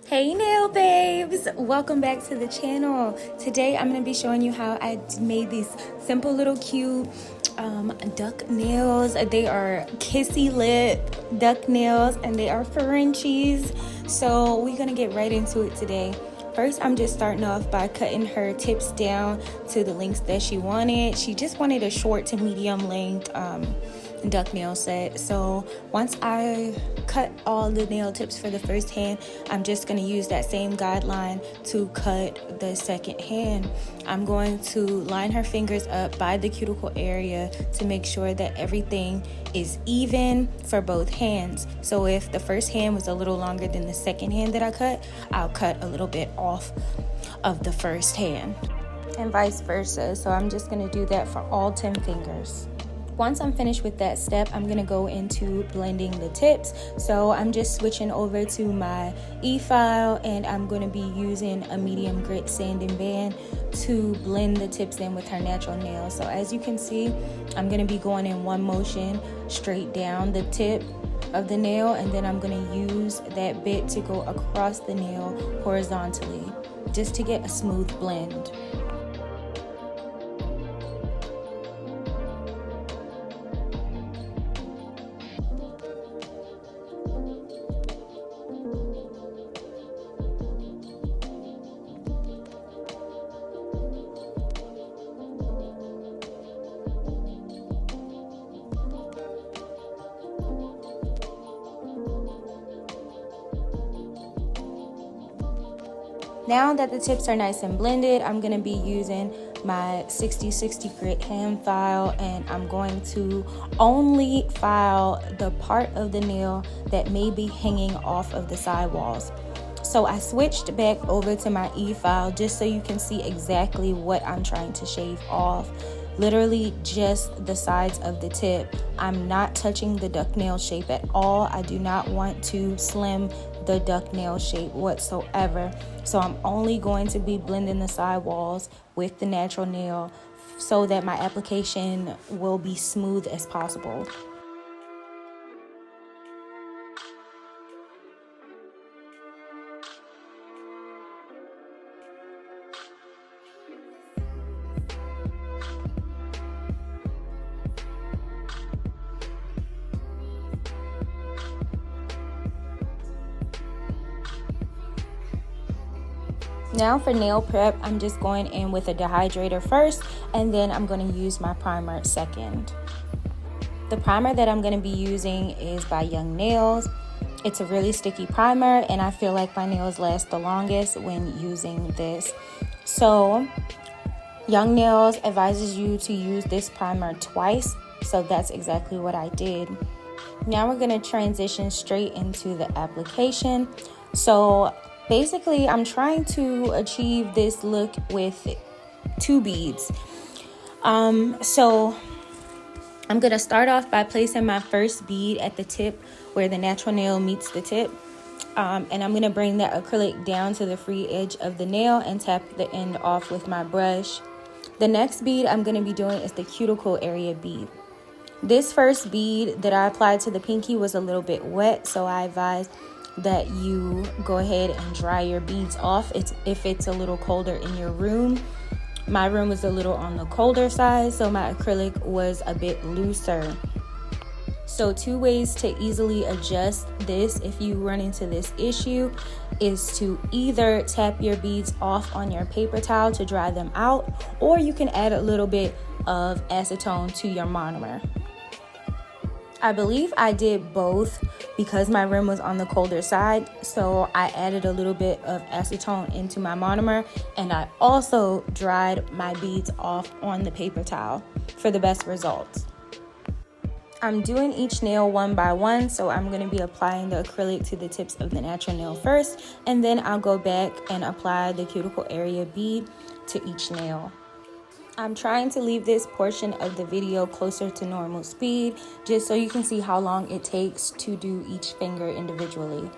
Hey nail babes, welcome back to the channel. Today I'm going to be showing you how I made these simple little cute duck nails. They are kissy lip duck nails and they are Frenchies. So we're going to get right into it today. First, I'm just starting off by cutting her tips down to the lengths that she wanted. She just wanted a short to medium length duck nail set. So once I cut all the nail tips for the first hand, I'm just going to use that same guideline to cut the second hand. I'm going to line her fingers up by the cuticle area to make sure that everything is even for both hands. So if the first hand was a little longer than the second hand that I cut, I'll cut a little bit off of the first hand and vice versa. So I'm just going to do that for all 10 fingers. Once I'm finished with that step, I'm going to go into blending the tips. So I'm just switching over to my e-file and I'm going to be using a medium grit sanding band to blend the tips in with her natural nails. So as you can see, I'm going to be going in one motion straight down the tip of the nail, and then I'm going to use that bit to go across the nail horizontally just to get a smooth blend. Now that the tips are nice and blended, I'm going to be using my 60/60 grit hand file, and I'm going to only file the part of the nail that may be hanging off of the sidewalls. So I switched back over to my e-file just so you can see exactly what I'm trying to shave off. Literally just the sides of the tip. I'm not touching the duck nail shape at all. I do not want to slim the duck nail shape whatsoever. So I'm only going to be blending the sidewalls with the natural nail so that my application will be smooth as possible. Now for nail prep, I'm just going in with a dehydrator first, and then I'm going to use my primer second. The primer that I'm going to be using is by Young Nails. It's a really sticky primer, and I feel like my nails last the longest when using this. So Young Nails advises you to use this primer twice, so that's exactly what I did. Now we're going to transition straight into the application. So basically, I'm trying to achieve this look with 2 beads. So I'm going to start off by placing my first bead at the tip where the natural nail meets the tip. And I'm going to bring that acrylic down to the free edge of the nail and tap the end off with my brush. The next bead I'm going to be doing is the cuticle area bead. This first bead that I applied to the pinky was a little bit wet, so I advise that you go ahead and dry your beads off if it's a little colder in your room. My room was a little on the colder side, so my acrylic was a bit looser. So 2 ways to easily adjust this if you run into this issue is to either tap your beads off on your paper towel to dry them out, or you can add a little bit of acetone to your monomer. I believe I did both because my rim was on the colder side, so I added a little bit of acetone into my monomer, and I also dried my beads off on the paper towel for the best results. I'm doing each nail one by one, so I'm going to be applying the acrylic to the tips of the natural nail first, and then I'll go back and apply the cuticle area bead to each nail. I'm trying to leave this portion of the video closer to normal speed, just so you can see how long it takes to do each finger individually.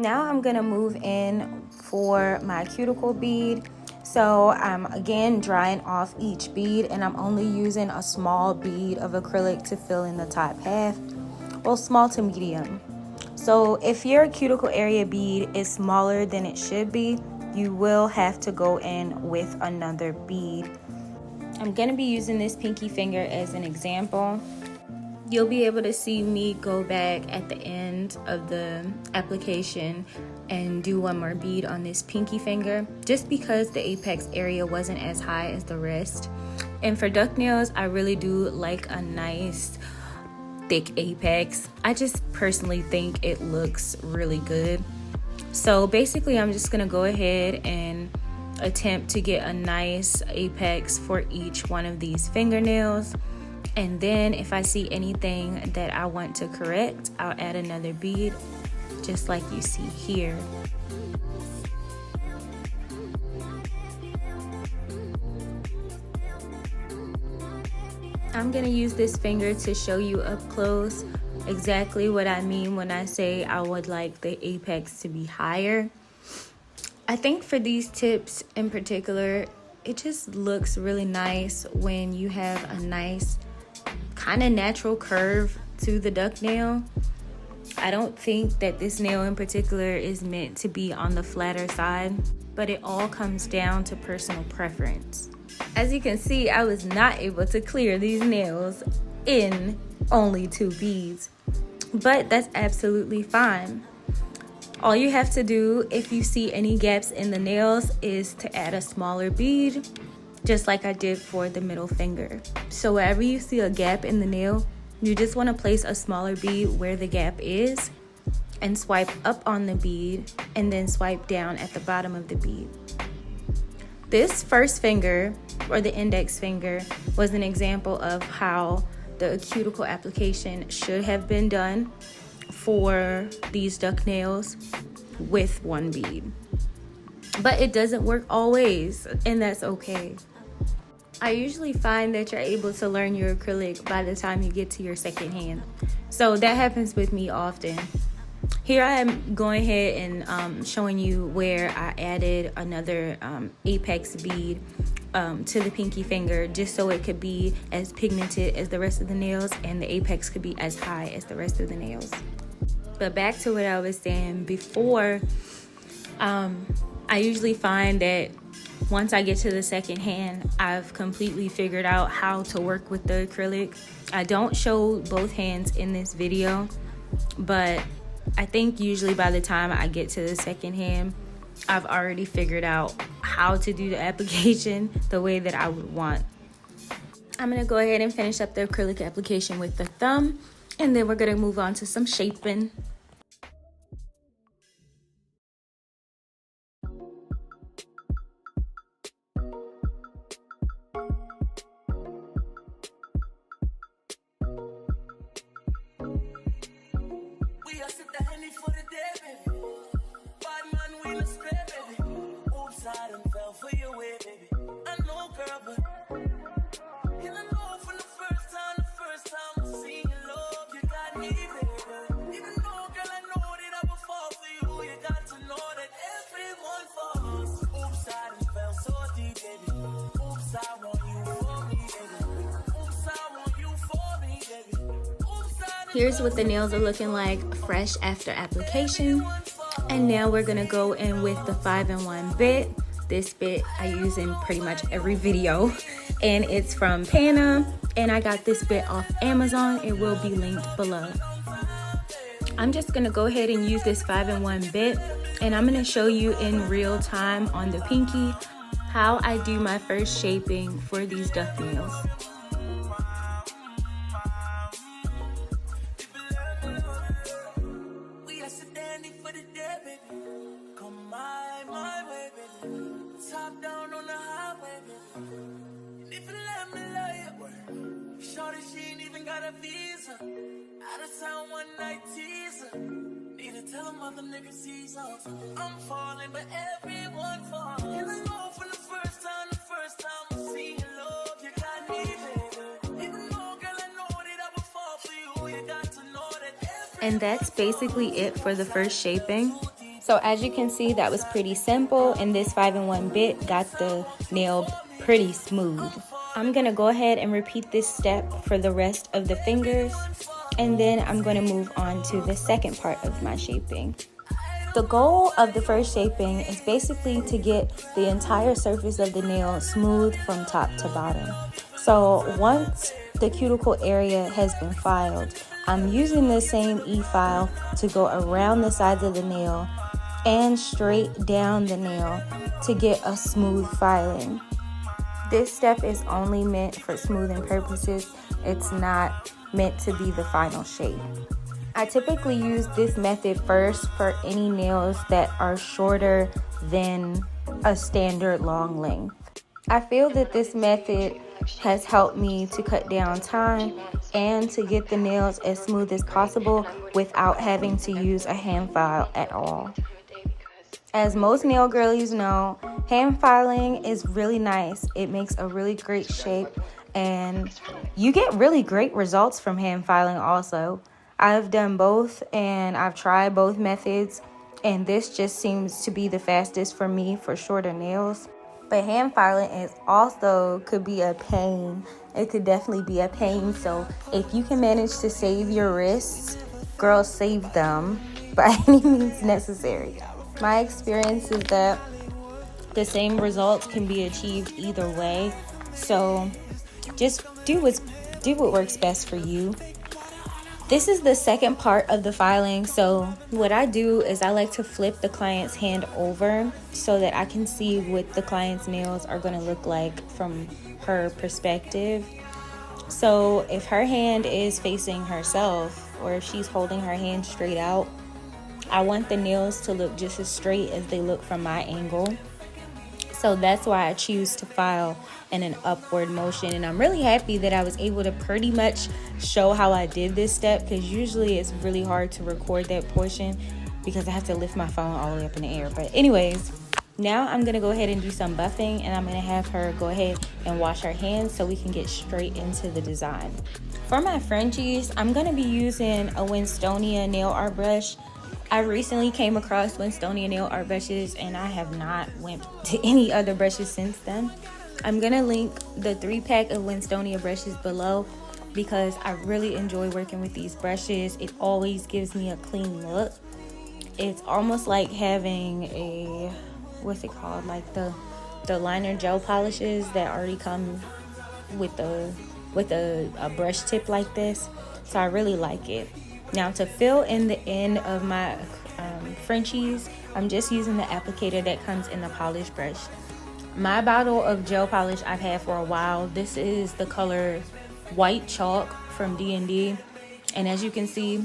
Now I'm gonna move in for my cuticle bead. So I'm again drying off each bead, and I'm only using a small bead of acrylic to fill in the top half, well, small to medium. So if your cuticle area bead is smaller than it should be, you will have to go in with another bead. I'm gonna be using this pinky finger as an example. You'll be able to see me go back at the end of the application and do one more bead on this pinky finger, just because the apex area wasn't as high as the rest. And for duck nails, I really do like a nice thick apex. I just personally think it looks really good. So basically I'm just gonna go ahead and attempt to get a nice apex for each one of these fingernails. And then if I see anything that I want to correct, I'll add another bead, just like you see here. I'm gonna use this finger to show you up close exactly what I mean when I say I would like the apex to be higher. I think for these tips in particular, it just looks really nice when you have a nice kind of natural curve to the duck nail. I don't think that this nail in particular is meant to be on the flatter side, but it all comes down to personal preference. As you can see, I was not able to clear these nails in only 2 beads, but that's absolutely fine. All you have to do if you see any gaps in the nails is to add a smaller bead, just like I did for the middle finger. So wherever you see a gap in the nail, you just want to place a smaller bead where the gap is and swipe up on the bead and then swipe down at the bottom of the bead. This first finger, or the index finger, was an example of how the cuticle application should have been done for these duck nails with 1 bead. But it doesn't work always, and that's okay. I usually find that you're able to learn your acrylic by the time you get to your second hand. So that happens with me often. Here I am going ahead and showing you where I added another apex bead to the pinky finger, just so it could be as pigmented as the rest of the nails and the apex could be as high as the rest of the nails. But back to what I was saying before, I usually find that once I get to the second hand, I've completely figured out how to work with the acrylic. I don't show both hands in this video, but I think usually by the time I get to the second hand, I've already figured out how to do the application the way that I would want. I'm gonna go ahead and finish up the acrylic application with the thumb, and then we're gonna move on to some shaping. Here's what the nails are looking like fresh after application. And now we're gonna go in with the 5-in-1 bit. This bit I use in pretty much every video, and it's from Pana, and I got this bit off Amazon. It will be linked below. I'm just gonna go ahead and use this 5-in-1 bit, and I'm gonna show you in real time on the pinky how I do my first shaping for these duck nails. I'm falling, but everyone falls. And I know from the first time I see your love, you got me, baby. Even though, girl, I know that I would fall for you, you got to know that. And that's basically it for the first shaping. So as you can see, that was pretty simple, and this 5-in-1 bit got the nail pretty smooth. I'm gonna go ahead and repeat this step for the rest of the fingers, and then I'm gonna move on to the second part of my shaping. The goal of the first shaping is basically to get the entire surface of the nail smooth from top to bottom. So once the cuticle area has been filed, I'm using the same e-file to go around the sides of the nail and straight down the nail to get a smooth filing. This step is only meant for smoothing purposes. It's not meant to be the final shape. I typically use this method first for any nails that are shorter than a standard long length. I feel that this method has helped me to cut down time and to get the nails as smooth as possible without having to use a hand file at all. As most nail girlies know, hand filing is really nice. It makes a really great shape, and you get really great results from hand filing also. I've done both, and I've tried both methods, and this just seems to be the fastest for me for shorter nails. But hand filing is also could be a pain. It could definitely be a pain. So if you can manage to save your wrists, girls, save them by any means necessary. My experience is that the same results can be achieved either way. So just do what works best for you. This is the second part of the filing. So what I do is I like to flip the client's hand over so that I can see what the client's nails are going to look like from her perspective. So if her hand is facing herself, or if she's holding her hand straight out, I want the nails to look just as straight as they look from my angle. So that's why I choose to file in an upward motion. And I'm really happy that I was able to pretty much show how I did this step, because usually it's really hard to record that portion because I have to lift my phone all the way up in the air. But anyways, now I'm going to go ahead and do some buffing, and I'm going to have her go ahead and wash her hands so we can get straight into the design. For my Frenchies, I'm going to be using a WINSTONIA nail art brush. I recently came across WINSTONIA nail art brushes, and I have not went to any other brushes since then. I'm going to link the 3-pack of WINSTONIA brushes below because I really enjoy working with these brushes. It always gives me a clean look. It's almost like having a, what's it called, like the liner gel polishes that already come with a brush tip like this. So I really like it. Now to fill in the end of my Frenchies, I'm just using the applicator that comes in the polish brush. My bottle of gel polish I've had for a while. This is the color White Chalk from D&D. And as you can see,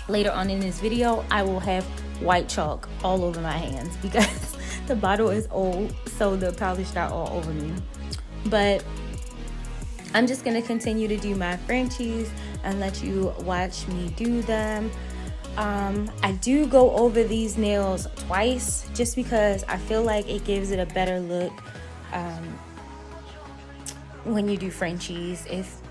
later on in this video, I will have white chalk all over my hands because the bottle is old, so the polish got all over me. But I'm just going to continue to do my Frenchies and let you watch me do them. I do go over these nails twice just because I feel like it gives it a better look when you do Frenchies. If,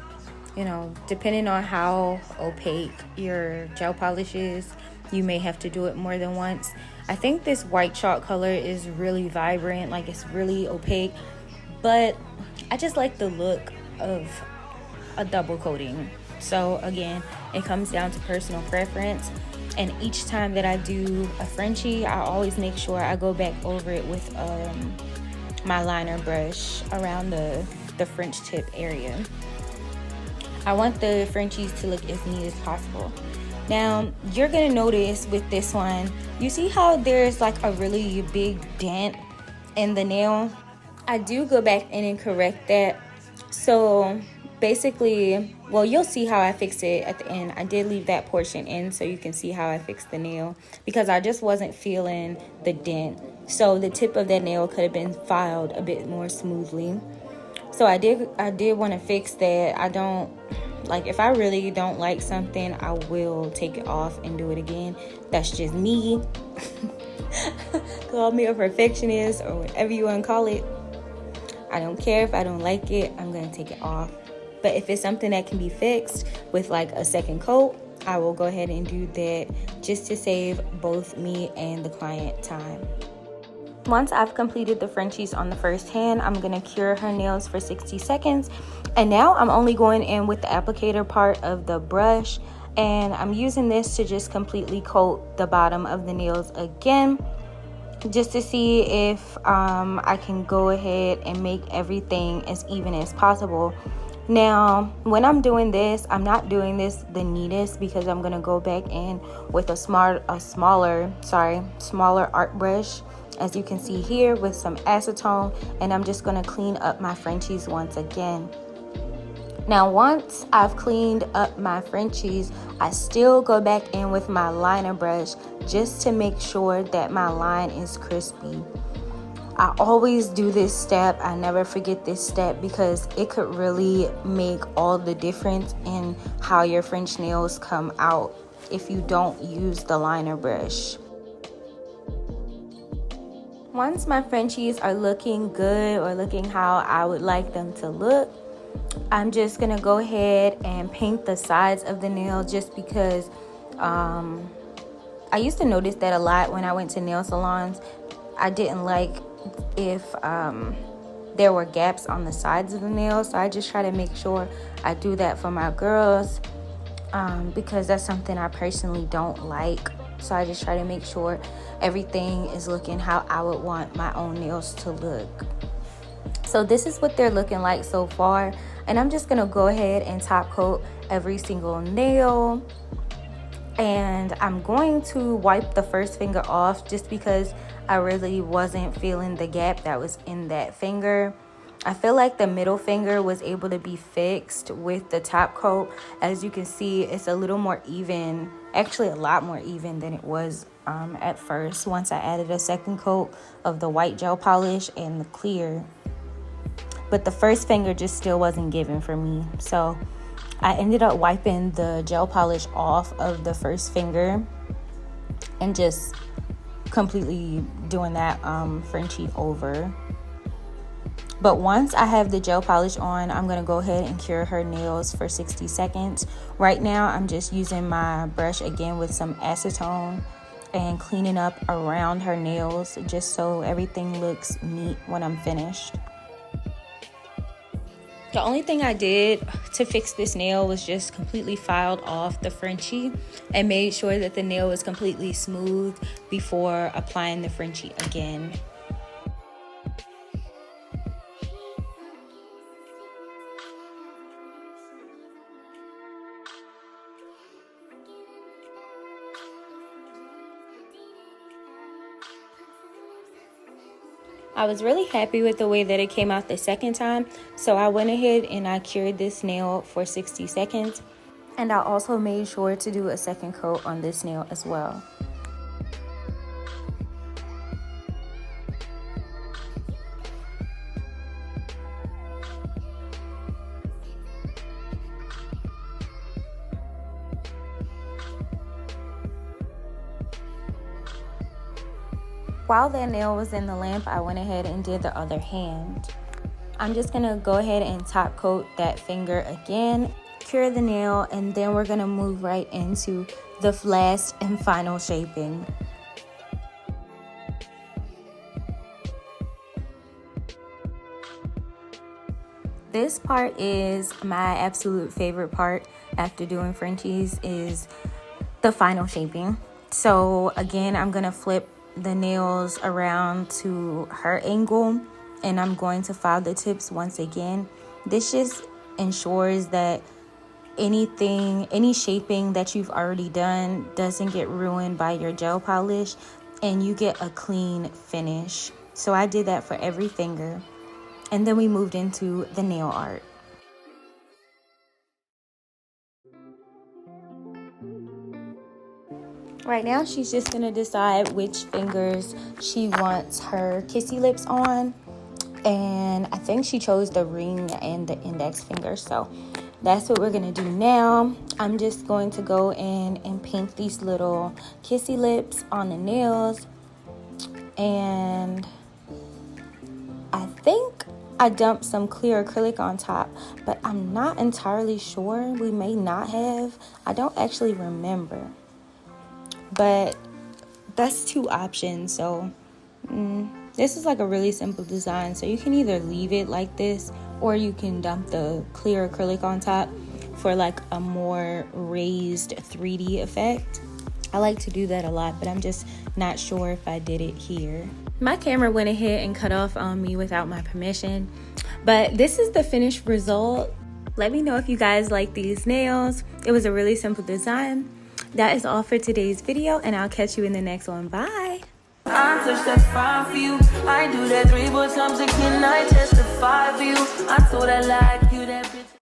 you know, depending on how opaque your gel polish is, you may have to do it more than once. I think this white chalk color is really vibrant, like it's really opaque, but I just like the look of a double coating. So again, it comes down to personal preference, and each time that I do a Frenchie, I always make sure I go back over it with my liner brush around the French tip area. I want the Frenchies to look as neat as possible. Now you're gonna notice with this one, you see how there's like a really big dent in the nail? I do go back in and correct that. So basically, well, you'll see how I fix it at the end. I did leave that portion in so you can see how I fixed the nail because I just wasn't feeling the dent. So the tip of that nail could have been filed a bit more smoothly. So I did want to fix that. I don't, like, if I really don't like something, I will take it off and do it again. That's just me. Call me a perfectionist or whatever you want to call it. I don't care if I don't like it, I'm going to take it off. But if it's something that can be fixed with like a second coat, I will go ahead and do that just to save both me and the client time. Once I've completed the Frenchies on the first hand, I'm going to cure her nails for 60 seconds. And now I'm only going in with the applicator part of the brush. And I'm using this to just completely coat the bottom of the nails again, just to see if I can go ahead and make everything as even as possible. Now, when I'm doing this, I'm not doing this the neatest because I'm going to go back in with a smaller art brush, as you can see here, with some acetone, and I'm just going to clean up my Frenchies once again. Now, once I've cleaned up my Frenchies, I still go back in with my liner brush just to make sure that my line is crispy. I always do this step. I never forget this step because it could really make all the difference in how your French nails come out if you don't use the liner brush. Once my Frenchies are looking good, or looking how I would like them to look, I'm just gonna go ahead and paint the sides of the nail, just because I used to notice that a lot when I went to nail salons. I didn't like if there were gaps on the sides of the nails, so I just try to make sure I do that for my girls, because that's something I personally don't like. So I just try to make sure everything is looking how I would want my own nails to look. So this is what they're looking like so far, and I'm just gonna go ahead and top coat every single nail. And I'm going to wipe the first finger off just because I really wasn't feeling the gap that was in that finger. I feel like the middle finger was able to be fixed with the top coat. As you can see, it's a little more even, actually a lot more even than it was at first, once I added a second coat of the white gel polish and the clear. But the first finger just still wasn't given for me, so I ended up wiping the gel polish off of the first finger and just completely doing that Frenchie over. But once I have the gel polish on, I'm going to go ahead and cure her nails for 60 seconds. Right now, I'm just using my brush again with some acetone and cleaning up around her nails just so everything looks neat when I'm finished. The only thing I did to fix this nail was just completely filed off the Frenchie and made sure that the nail was completely smooth before applying the Frenchie again. I was really happy with the way that it came out the second time, so I went ahead and I cured this nail for 60 seconds. And I also made sure to do a second coat on this nail as well. While that nail was in the lamp, I went ahead and did the other hand. I'm just gonna go ahead and top coat that finger again, cure the nail, and then we're gonna move right into the last and final shaping. This part is my absolute favorite part after doing Frenchies, is the final shaping. So again, I'm gonna flip the nails around to her angle, and I'm going to file the tips once again. This just ensures that any shaping that you've already done doesn't get ruined by your gel polish, and you get a clean finish. So I did that for every finger, and then we moved into the nail art. Right now, she's just gonna decide which fingers she wants her kissy lips on. And I think she chose the ring and the index finger. So that's what we're gonna do now. I'm just going to go in and paint these little kissy lips on the nails. And I think I dumped some clear acrylic on top, but I'm not entirely sure. We may not have. I don't actually remember. But that's 2 options. So this is like a really simple design. So you can either leave it like this, or you can dump the clear acrylic on top for like a more raised 3D effect. I like to do that a lot, but I'm just not sure if I did it here. My camera went ahead and cut off on me without my permission, but this is the finished result. Let me know if you guys like these nails. It was a really simple design. That is all for today's video, and I'll catch you in the next one. Bye. I touch that 5 for you. I do that 3, but I'm 16. I testify for you. I told I like you, that bitch.